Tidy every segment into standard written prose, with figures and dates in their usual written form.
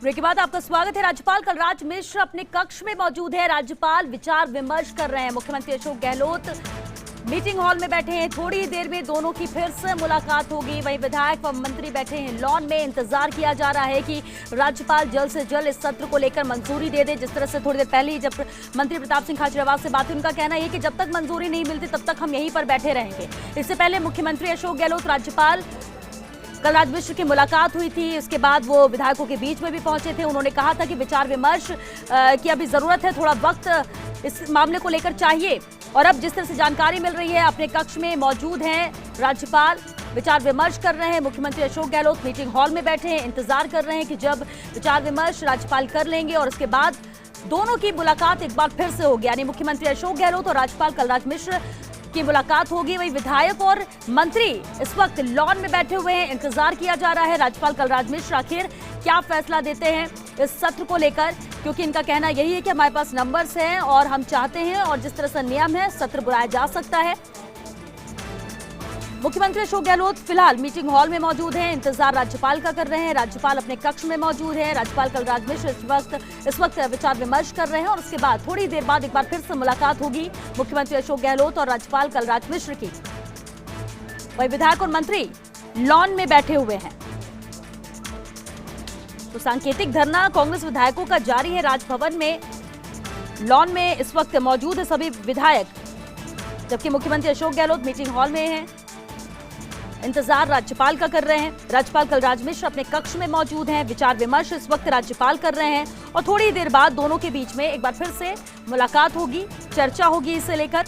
Break के बाद आपका स्वागत है। राज्यपाल कलराज मिश्र अपने कक्ष में मौजूद है। राज्यपाल विचार विमर्श कर रहे हैं। मुख्यमंत्री अशोक गहलोत मीटिंग हॉल में बैठे हैं। थोड़ी देर में दोनों की फिर से मुलाकात होगी। वहीं विधायक व मंत्री बैठे हैं लॉन में। इंतजार किया जा रहा है कि राज्यपाल जल्द से जल्द इस सत्र को लेकर मंजूरी दे दे। जिस तरह से थोड़ी देर पहले ही जब मंत्री प्रताप सिंह खाचरियावास से बात हुई, उनका कहना है कि जब तक मंजूरी नहीं मिलती तब तक हम यहीं पर बैठे रहेंगे। इससे पहले मुख्यमंत्री अशोक गहलोत राज्यपाल कलराज मिश्र की मुलाकात हुई थी। इसके बाद वो विधायकों के बीच में भी पहुंचे थे। उन्होंने कहा था कि विचार विमर्श की अभी जरूरत है, थोड़ा वक्त इस मामले को लेकर चाहिए। और अब जिस तरह से जानकारी मिल रही है, अपने कक्ष में मौजूद हैं राज्यपाल, विचार विमर्श कर रहे हैं। मुख्यमंत्री अशोक गहलोत मीटिंग हॉल में बैठे हैं, इंतजार कर रहे हैं कि जब विचार विमर्श राज्यपाल कर लेंगे और उसके बाद दोनों की मुलाकात एक बार फिर से होगी। यानी मुख्यमंत्री अशोक गहलोत और राज्यपाल कलराज मिश्र की मुलाकात होगी। वही विधायक और मंत्री इस वक्त लॉन में बैठे हुए हैं। इंतजार किया जा रहा है राज्यपाल कलराज मिश्र आखिर क्या फैसला देते हैं इस सत्र को लेकर, क्योंकि इनका कहना यही है कि हमारे पास नंबर्स हैं और हम चाहते हैं और जिस तरह से नियम है सत्र बुलाया जा सकता है। मुख्यमंत्री अशोक गहलोत फिलहाल मीटिंग हॉल में मौजूद हैं। इंतजार राज्यपाल का कर रहे हैं। राज्यपाल अपने कक्ष में मौजूद है। राज्यपाल कलराज मिश्र इस वक्त विचार विमर्श कर रहे हैं और उसके बाद थोड़ी देर बाद एक बार फिर से मुलाकात होगी मुख्यमंत्री अशोक गहलोत और राज्यपाल कलराज मिश्र की। वही विधायक और मंत्री लॉन में बैठे हुए हैं। तो सांकेतिक धरना कांग्रेस विधायकों का जारी है। राजभवन में लॉन में इस वक्त मौजूद है सभी विधायक, जबकि मुख्यमंत्री अशोक गहलोत मीटिंग हॉल में हैं। इंतजार राज्यपाल का कर रहे हैं। राज्यपाल कलराज मिश्र अपने कक्ष में मौजूद हैं। विचार विमर्श इस वक्त राज्यपाल कर रहे हैं और थोड़ी देर बाद दोनों के बीच में एक बार फिर से मुलाकात होगी, चर्चा होगी इसे लेकर।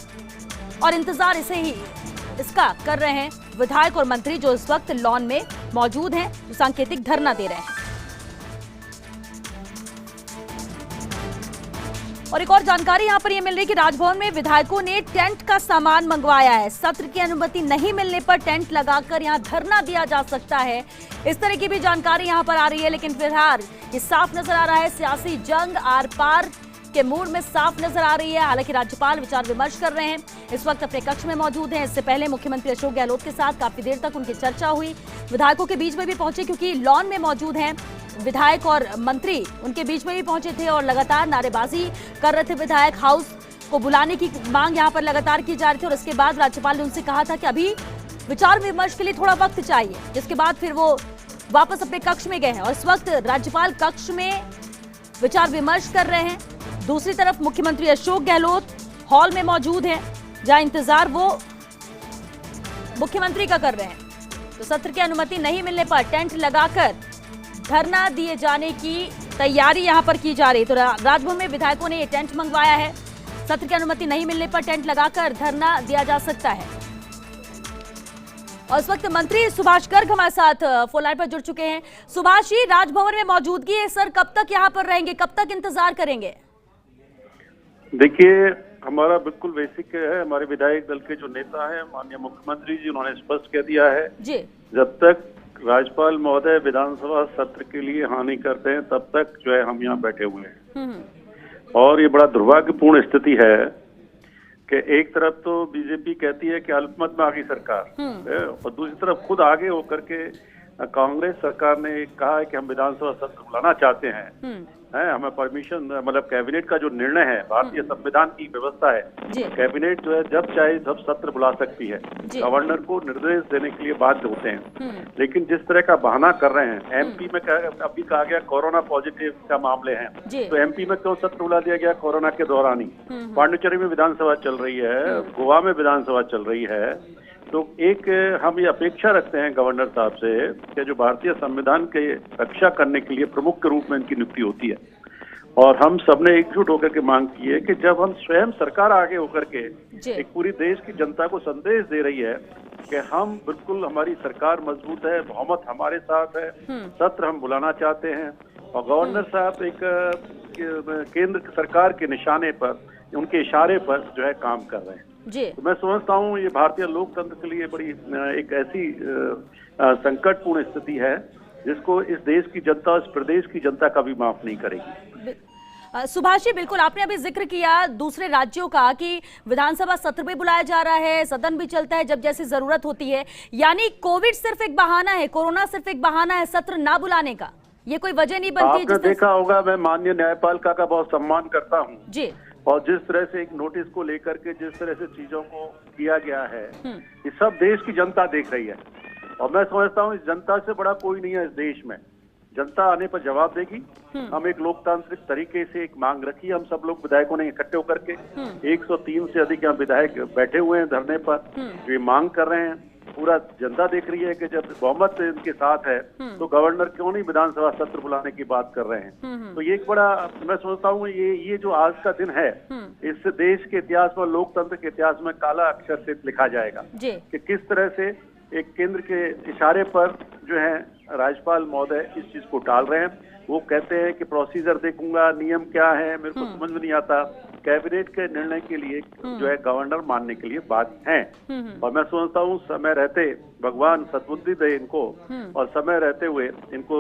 और इंतजार इसका कर रहे हैं विधायक और मंत्री जो इस वक्त लॉन में मौजूद हैं, जो सांकेतिक धरना दे रहे हैं। और एक और जानकारी यहां पर यह मिल रही है कि राजभवन में विधायकों ने टेंट का सामान मंगवाया है। सत्र की अनुमति नहीं मिलने पर टेंट लगाकर यहां धरना दिया जा सकता है, इस तरह की भी जानकारी यहां पर आ रही है। लेकिन फिलहाल ये साफ नजर आ रहा है, सियासी जंग आर पार के मूड में साफ नजर आ रही है। हालांकि राज्यपाल विचार विमर्श कर रहे हैं, इस वक्त अपने कक्ष में मौजूद हैं। इससे पहले मुख्यमंत्री अशोक गहलोत के साथ काफी देर तक उनकी चर्चा हुई। विधायकों के बीच में भी पहुंचे, क्योंकि लॉन में मौजूद हैं विधायक और मंत्री, उनके बीच में भी पहुंचे थे और लगातार नारेबाजी कर रहे थे। विधायक हाउस को बुलाने की मांग यहां पर लगातार की जा रही थी और इसके बाद राज्यपाल ने उनसे कहा था कि अभी विचार विमर्श के लिए थोड़ा वक्त चाहिए, जिसके बाद फिर वो वापस अपने कक्ष में गए हैं। और इस वक्त राज्यपाल कक्ष में विचार विमर्श कर रहे हैं। दूसरी तरफ मुख्यमंत्री अशोक गहलोत हॉल में मौजूद हैं, जहां इंतजार वो मुख्यमंत्री का कर रहे हैं। तो सत्र की अनुमति नहीं मिलने पर टेंट लगाकर धरना दिए जाने की तैयारी यहां पर की जा रही है। तो राजभवन में विधायकों ने ये टेंट मंगवाया है। सत्र की अनुमति नहीं मिलने पर टेंट लगाकर धरना दिया जा सकता है। और इस वक्त मंत्री सुभाष गर्ग हमारे साथ फोन लाइन पर जुड़ चुके हैं। सुभाष जी, राजभवन में मौजूदगी है, सर कब तक यहां पर रहेंगे, कब तक इंतजार करेंगे? देखिए, हमारा बिल्कुल बेसिक है। हमारे विधायक दल के जो नेता हैं, माननीय मुख्यमंत्री जी, उन्होंने स्पष्ट कह दिया है जी, जब तक राज्यपाल महोदय विधानसभा सत्र के लिए हाँ नहीं करते हैं तब तक जो है हम यहाँ बैठे हुए हैं। और ये बड़ा दुर्भाग्यपूर्ण स्थिति है कि एक तरफ तो बीजेपी कहती है कि अल्पमत में आ गई सरकार और दूसरी तरफ खुद आगे होकर के कांग्रेस सरकार ने कहा है कि हम विधानसभा सत्र बुलाना चाहते हैं। हमें परमिशन, मतलब कैबिनेट का जो निर्णय है, भारतीय संविधान की व्यवस्था है, कैबिनेट जो है जब चाहे जब सत्र बुला सकती है, गवर्नर को निर्देश देने के लिए बाध्य होते हैं। लेकिन जिस तरह का बहाना कर रहे हैं, एमपी में अभी कहा गया कोरोना पॉजिटिव का मामले हैं, तो एमपी में क्यों सत्र बुला दिया गया? कोरोना के दौरान ही। पांडिचेरी में विधानसभा चल रही है, गोवा में विधानसभा चल रही है। तो एक हम ये अपेक्षा रखते हैं गवर्नर साहब से कि जो भारतीय संविधान के रक्षा करने के लिए प्रमुख के रूप में इनकी नियुक्ति होती है, और हम सबने एकजुट होकर के मांग की है कि जब हम स्वयं सरकार आगे होकर के एक पूरी देश की जनता को संदेश दे रही है कि हम बिल्कुल, हमारी सरकार मजबूत है, बहुमत हमारे साथ है, सत्र हम बुलाना चाहते हैं, और गवर्नर साहब एक केंद्र सरकार के निशाने पर, उनके इशारे पर जो है काम कर रहे हैं जी। तो मैं समझता हूँ ये भारतीय लोकतंत्र के लिए बड़ी एक ऐसी संकटपूर्ण स्थिति है जिसको इस देश की जनता, इस प्रदेश की जनता कभी माफ नहीं करेगी। सुभाष जी, बिल्कुल आपने अभी जिक्र किया दूसरे राज्यों का कि विधानसभा सत्र भी बुलाया जा रहा है, सदन भी चलता है जब जैसी जरूरत होती है, यानी कोविड सिर्फ एक बहाना है, कोरोना सिर्फ एक बहाना है सत्र ना बुलाने का? ये कोई वजह नहीं बनती? आपने देखा होगा, मैं माननीय न्यायपालिका का बहुत सम्मान करता हूँ जी, और जिस तरह से एक नोटिस को लेकर के जिस तरह से चीजों को किया गया है, ये सब देश की जनता देख रही है और मैं समझता हूँ इस जनता से बड़ा कोई नहीं है इस देश में। जनता आने पर जवाब देगी। हम एक लोकतांत्रिक तरीके से एक मांग रखी है, हम सब लोग विधायकों ने इकट्ठे होकर के 103 से अधिक यहाँ विधायक बैठे हुए हैं धरने पर, जो ये मांग कर रहे हैं। पूरा जनता देख रही है कि जब बहुमत इनके साथ है तो गवर्नर क्यों नहीं विधानसभा सत्र बुलाने की बात कर रहे हैं। तो ये एक बड़ा, मैं सोचता हूँ ये जो आज का दिन है, इस देश के इतिहास में, लोकतंत्र के इतिहास में काला अक्षर से लिखा जाएगा कि किस तरह से एक केंद्र के इशारे पर जो है राज्यपाल महोदय इस चीज को टाल रहे हैं। वो कहते हैं कि प्रोसीजर देखूंगा, नियम क्या है मेरे को समझ में नहीं आता। कैबिनेट के निर्णय के लिए जो है गवर्नर मानने के लिए बात है और मैं समझता हूँ समय रहते भगवान सद्बुद्धि दे इनको और समय रहते हुए इनको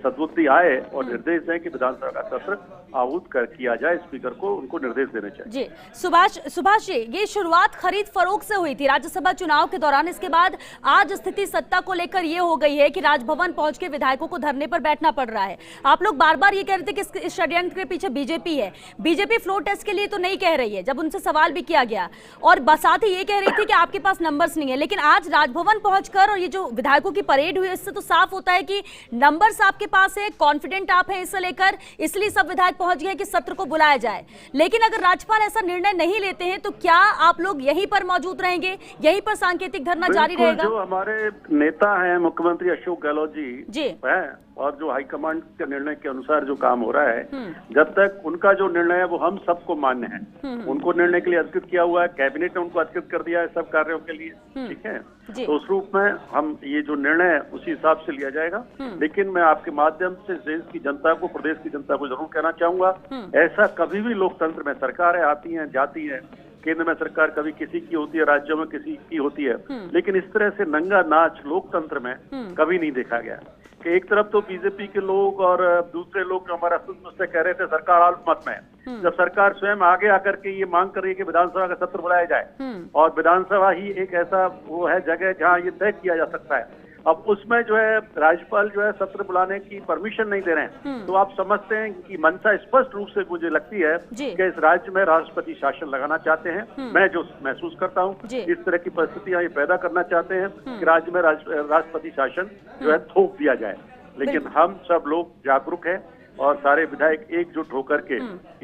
सद्बुद्धि आए और निर्देश दें कि विधानसभा का सत्र आहूत कर किया जाए। स्पीकर को उनको निर्देश देने चाहिए। जी, सुभाष जी, ये शुरुआत खरीद फरोख्त से हुई थी राज्यसभा चुनाव के दौरान। इसके बाद आज स्थिति सत्ता को लेकर ये हो गई है कि राजभवन पहुंच के विधायकों को धरने पर बैठना पड़ रहा है। आप लोग बार बार ये कह रहे थे कि इस षड्यंत्र के पीछे बीजेपी है। बीजेपी फ्लोर टेस्ट के लिए तो नहीं कह रही है, जब उनसे सवाल भी किया गया, और साथ ही ये कह रही थी कि आपके पास नंबर्स नहीं है। लेकिन आज राजभवन पहुंचकर और ये जो विधायकों की परेड हुई, इससे तो साफ होता है कि नंबर्स आपके पास है, कॉन्फिडेंट आप हैं इसे लेकर, इसलिए सब विधायक पहुंच गए कि सत्र को बुलाया जाए। लेकिन अगर राज्यपाल ऐसा निर्णय नहीं लेते हैं तो क्या आप लोग यहीं पर मौजूद रहेंगे, यहीं पर सांकेतिक धरना जारी रहेगा? जो हमारे नेता हैं मुख्यमंत्री अशोक गहलोत जी है, और जो हाईकमांड के निर्णय के अनुसार जो काम हो रहा है, जब तक उनका जो निर्णय है वो हम सबको मान्य है। उनको निर्णय के लिए अधिकृत किया हुआ है, कैबिनेट ने उनको अधिकृत कर दिया है सब कार्यों के लिए, ठीक है। तो उस रूप में हम ये जो निर्णय है उसी हिसाब से लिया जाएगा। लेकिन मैं आपके माध्यम से देश की जनता को, प्रदेश की जनता को जरूर कहना चाहूंगा, ऐसा कभी भी लोकतंत्र में सरकारें आती हैं जाती हैं, केंद्र में सरकार कभी किसी की होती है, राज्यों में किसी की होती है, लेकिन इस तरह से नंगा नाच लोकतंत्र में कभी नहीं देखा गया कि एक तरफ तो बीजेपी के लोग और दूसरे लोग जो हमारा मुझसे कह रहे थे सरकार अल्पमत में है। जब सरकार स्वयं आगे आकर के ये मांग कर रही है कि विधानसभा का सत्र बुलाया जाए और विधानसभा ही एक ऐसा वो है जगह जहाँ ये तय किया जा सकता है, अब उसमें जो है राज्यपाल जो है सत्र बुलाने की परमिशन नहीं दे रहे हैं, तो आप समझते हैं कि मंशा स्पष्ट रूप से मुझे लगती है कि इस राज्य में राष्ट्रपति शासन लगाना चाहते हैं। मैं जो महसूस करता हूँ इस तरह की परिस्थितियां ये पैदा करना चाहते हैं कि राज्य में राष्ट्रपति शासन जो है थोप दिया जाए। लेकिन हम सब लोग जागरूक हैं और सारे विधायक एकजुट होकर के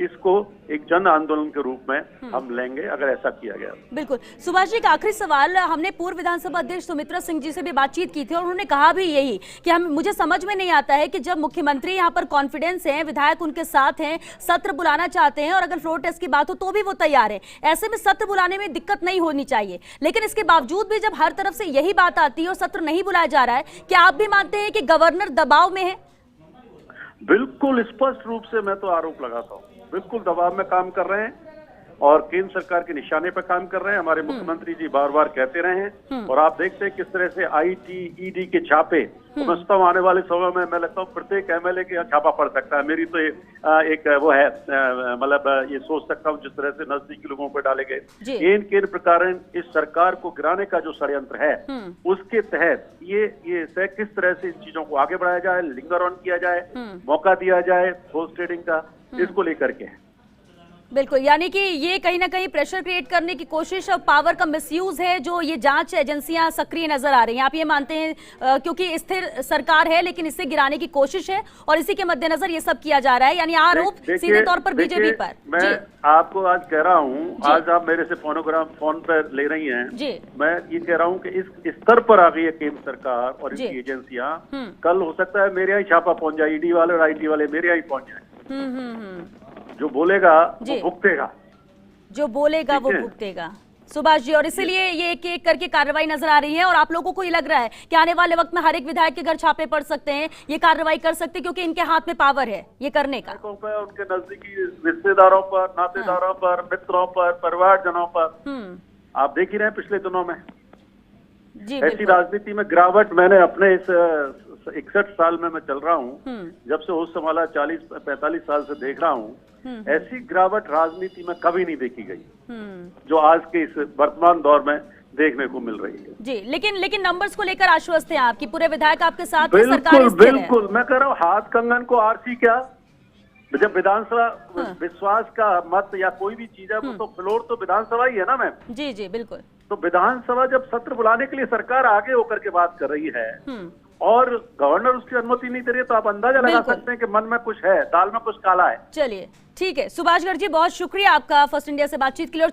इसको एक जन आंदोलन के रूप में हम लेंगे अगर ऐसा किया गया। बिल्कुल। सुभाष जी, एक आखिरी सवाल, हमने पूर्व विधानसभा अध्यक्ष सुमित्रा सिंह जी से भी बातचीत की थी और उन्होंने कहा भी यही कि मुझे समझ में नहीं आता है कि जब मुख्यमंत्री यहाँ पर कॉन्फिडेंस है, विधायक उनके साथ हैं, सत्र बुलाना चाहते हैं और अगर फ्लोर टेस्ट की बात हो तो भी वो तैयार है, ऐसे में सत्र बुलाने में दिक्कत नहीं होनी चाहिए। लेकिन इसके बावजूद भी जब हर तरफ से यही बात आती है और सत्र नहीं बुलाया जा रहा है, क्या आप भी मानते हैं कि गवर्नर दबाव में है? बिल्कुल स्पष्ट रूप से मैं तो आरोप लगाता हूँ, बिल्कुल दबाव में काम कर रहे हैं और केंद्र सरकार के निशाने पर काम कर रहे हैं। हमारे मुख्यमंत्री जी बार बार कहते रहे हैं और आप देखते हैं किस तरह से IT ED के छापे, समझता हूँ आने वाले समय में मैं लगता हूँ प्रत्येक MLA के छापा पड़ सकता है। मेरी तो एक वो है, मतलब ये सोच सकता हूँ जिस तरह से नजदीकी लोगों पर डाले गए केंद्र प्रकार इस सरकार को गिराने का जो षड्यंत्र है उसके तहत ये किस तरह से इन चीजों को आगे बढ़ाया जाए, लिंगर ऑन किया जाए, मौका दिया जाए होर्स ट्रेडिंग का, इसको लेकर के है। बिल्कुल, यानी कि ये कहीं ना कहीं प्रेशर क्रिएट करने की कोशिश और पावर का मिसयूज है जो ये जांच एजेंसियां सक्रिय नजर आ रही हैं। आप ये मानते हैं क्योंकि स्थिर सरकार है लेकिन इसे गिराने की कोशिश है और इसी के मद्देनजर ये सब किया जा रहा है, यानी आरोप सीधे तौर पर बीजेपी पर। मैं आपको आज कह रहा हूँ, आज आप मेरे से फोन पर ले रही हैं, मैं ये कह रहा हूँ कि इस स्तर पर आ गई है केंद्र सरकार और इनकी एजेंसियां, कल हो सकता है मेरे यहाँ छापा पहुंच जाए, ED वाले और IT वाले मेरे यहाँ ही पहुंच जाए। जो बोलेगा वो भुगतेगा, जो बोलेगा वो भुगतेगा। सुभाष जी, और इसीलिए ये एक एक करके कार्रवाई नजर आ रही है और आप लोगों को ये लग रहा है कि आने वाले वक्त में हर एक विधायक के घर छापे पड़ सकते हैं, ये कार्रवाई कर सकते हैं क्योंकि इनके हाथ में पावर है ये करने का। उनके नजदीकी रिश्तेदारों पर, नातेदारों पर, मित्रों पर, परिवारजनों पर आप देख ही रहे हैं पिछले दिनों में ऐसी राजनीति में गिरावट। मैंने अपने इस 61 साल में मैं चल रहा हूँ, जब से होश संभाला 40-45 साल से देख रहा हूँ, ऐसी गिरावट राजनीति में कभी नहीं देखी गई जो आज के इस वर्तमान दौर में देखने को मिल रही है। जी, लेकिन नंबर्स को लेकर आश्वस्त हैं आप कि पूरे विधायक आपके साथ हैं, सरकार बिल्कुल स्थिर है। बिल्कुल, मैं कह रहा हूँ हाथ कंगन को आरसी क्या, जब विधानसभा विश्वास का मत या कोई भी चीज है तो फ्लोर तो विधानसभा ही है ना मैम। जी जी बिल्कुल। तो विधानसभा जब सत्र बुलाने के लिए सरकार आगे होकर के बात कर रही है और गवर्नर उसकी अनुमति नहीं दे रही है, तो आप अंदाजा लगा सकते हैं कि मन में कुछ है, दाल में कुछ काला है। चलिए ठीक है, सुभाष गर्ग जी बहुत शुक्रिया आपका फर्स्ट इंडिया से बातचीत के लिए।